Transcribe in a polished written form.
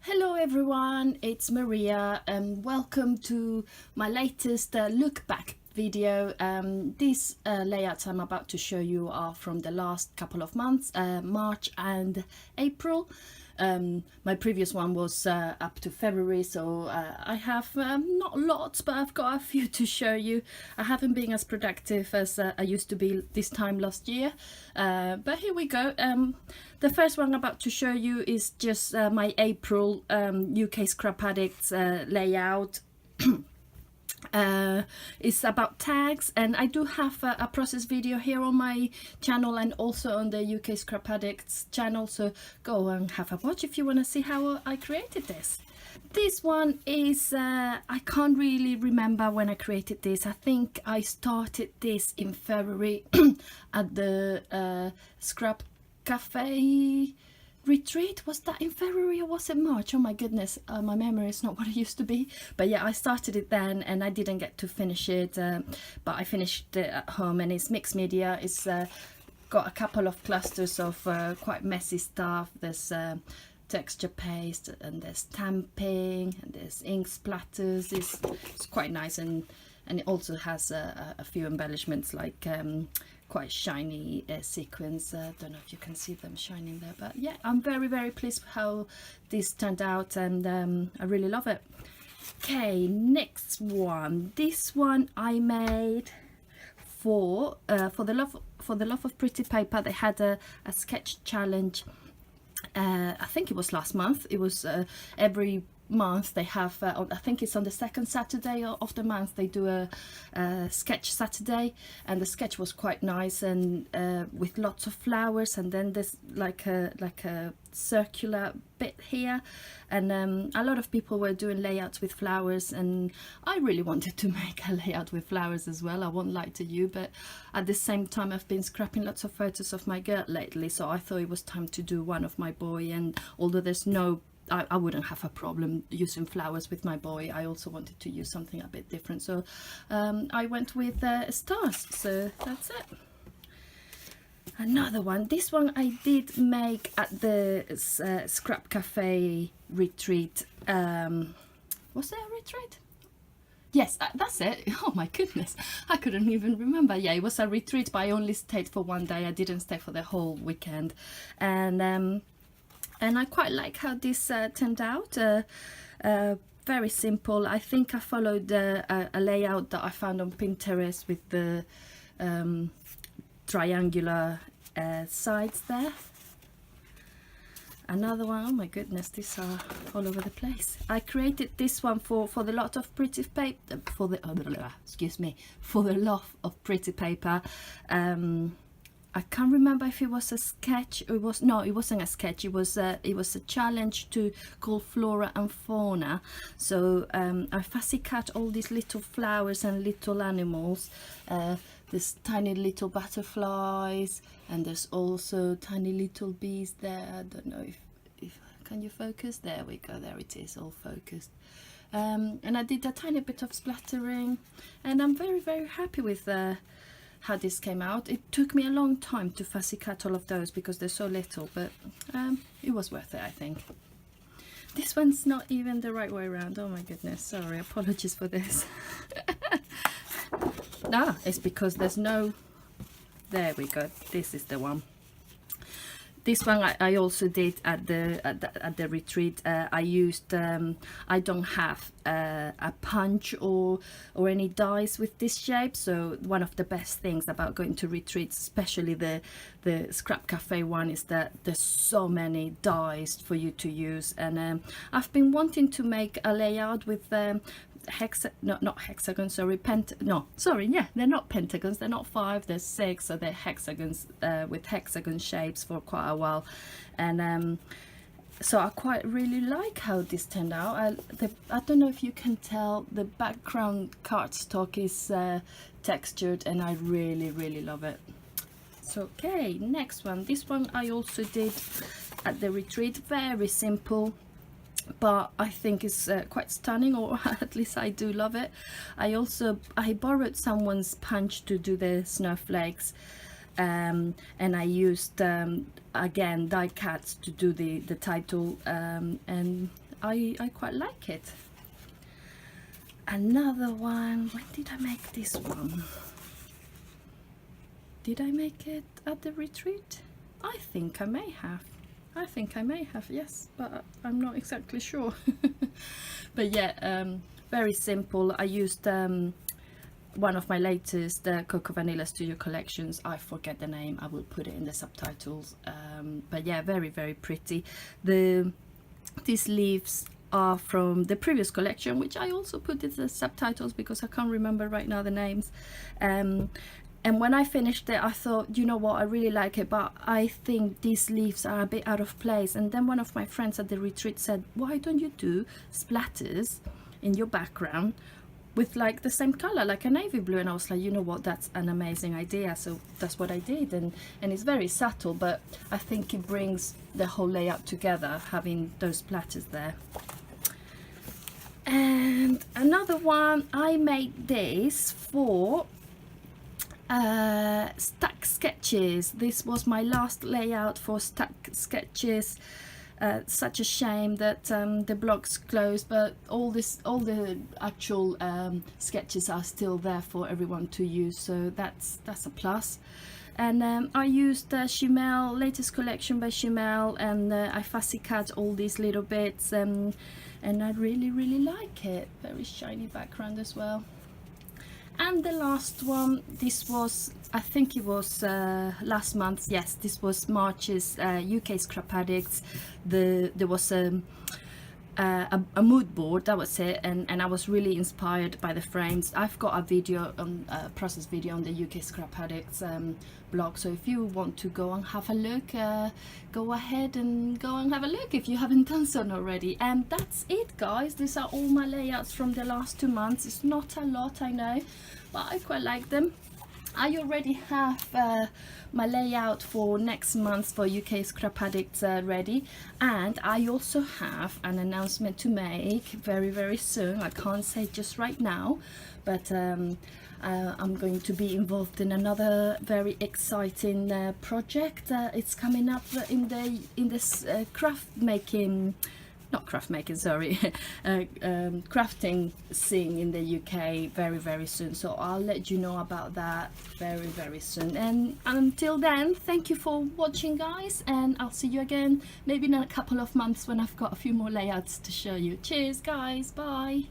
Hello everyone, it's Maria and welcome to my latest look back video. These layouts I'm about to show you are from the last couple of months, March and April. My previous one was up to February, so I have not lots, but I've got a few to show you. I haven't been as productive as I used to be this time last year, but here we go. The first one I'm about to show you is just my April UK Scrap Addicts layout. It's about tags, and I do have a process video here on my channel and also on the UK Scrap Addicts channel, so go and have a watch if you want to see how I created this. This one is I can't really remember when I created this. I think I started this in February at the Scrap Cafe retreat. Was that in February or was it March? Oh my goodness, my memory is not what it used to be. But yeah, I started it then and I didn't get to finish it, but I finished it at home, and it's mixed media. It's got a couple of clusters of quite messy stuff. There's texture paste, and there's stamping, and there's ink splatters. It's quite nice, and it also has a few embellishments like quite shiny sequins. Don't know if you can see them shining there, but yeah, I'm very pleased with how this turned out, and I really love it. Okay, next one. This one I made for the love of pretty paper. They had a sketch challenge. I think it was last month. It was every month they have I think it's on the second Saturday of the month they do a sketch Saturday, and the sketch was quite nice, and with lots of flowers, and then there's like a circular bit here, and a lot of people were doing layouts with flowers, and I really wanted to make a layout with flowers as well. I won't lie to you, but at the same time I've been scrapping lots of photos of my girl lately, so I thought it was time to do one of my boy. And although there's no I wouldn't have a problem using flowers with my boy, I also wanted to use something a bit different, so I went with stars, so that's it. Another one. This one I did make at the Scrap Cafe retreat. Was there a retreat? Yes, that's it. Oh my goodness, I couldn't even remember. Yeah, it was a retreat, but I only stayed for one day. I didn't stay for the whole weekend, and I quite like how this turned out. Very simple. I think I followed a layout that I found on Pinterest with the triangular sides there. Another one. Oh my goodness, these are all over the place. I created this one for the lot of pretty paper, for the love of pretty paper. I can't remember if it was a sketch. It wasn't a sketch. It was a challenge to call Flora and Fauna. So I fussy cut all these little flowers and little animals. There's tiny little butterflies, and there's also tiny little bees there. I don't know if can you focus? There we go. There it is, all focused. And I did a tiny bit of splattering, and I'm very happy with how this came out. It took me a long time to fussy cut all of those because they're so little, but it was worth it, I think. This one's not even the right way around. Oh my goodness, sorry, apologies for this. It's because there's no, there we go, this is the one. This one I also did at the retreat. I used I don't have a punch or any dies with this shape, so one of the best things about going to retreats, especially the Scrap Cafe one, is that there's so many dies for you to use. And I've been wanting to make a layout with not hexagon, sorry, yeah, they're not pentagons, they're not 5, they're 6, so they're hexagons, with hexagon shapes for quite a while. And so I quite really like how this turned out. I don't know if you can tell, the background cardstock is textured, and I really love it. So okay, next one. This one I also did at the retreat. Very simple. but I think it's quite stunning, or at least I do love it. I borrowed someone's punch to do the snowflakes, and I used again die cuts to do the title, and I quite like it. Another one, when did I make this one? Did I make it at the retreat? I think I may have. Yes, but I'm not exactly sure. But yeah, very simple. I used one of my latest Coco Vanilla Studio collections. I forget the name, I will put it in the subtitles. But yeah, very pretty. These leaves are from the previous collection, which I also put in the subtitles because I can't remember right now the names. And when I finished it, I thought, you know what, I really like it, but I think these leaves are a bit out of place. And then one of my friends at the retreat said, why don't you do splatters in your background with like the same color, like a navy blue? And I was like, you know what, that's an amazing idea. So that's what I did, and it's very subtle, but I think it brings the whole layout together, having those splatters there. And another one, I made this for stack sketches. This was my last layout for stack sketches. Such a shame that the blog's closed, but all the actual sketches are still there for everyone to use, so that's a plus. And I used Chimel, latest collection by Chimel, and I fussy cut all these little bits, and I really like it. Very shiny background as well. And the last one, this was, I think it was last month. Yes, this was March's UK Scrap Addicts. There was a mood board, that was it, and I was really inspired by the frames. I've got a video on process video on the UK Scrap Addicts blog, so if you want to go and have a look, go ahead and go and have a look if you haven't done so already. And that's it, guys. These are all my layouts from the last 2 months. It's not a lot, I know, but I quite like them. I already have my layout for next month for UK Scrap Addicts ready, and I also have an announcement to make very soon. I can't say just right now, but I'm going to be involved in another very exciting project. It's coming up in this crafting scene in the UK very soon, so I'll let you know about that very soon. And until then, thank you for watching, guys, and I'll see you again maybe in a couple of months when I've got a few more layouts to show you. Cheers, guys, bye.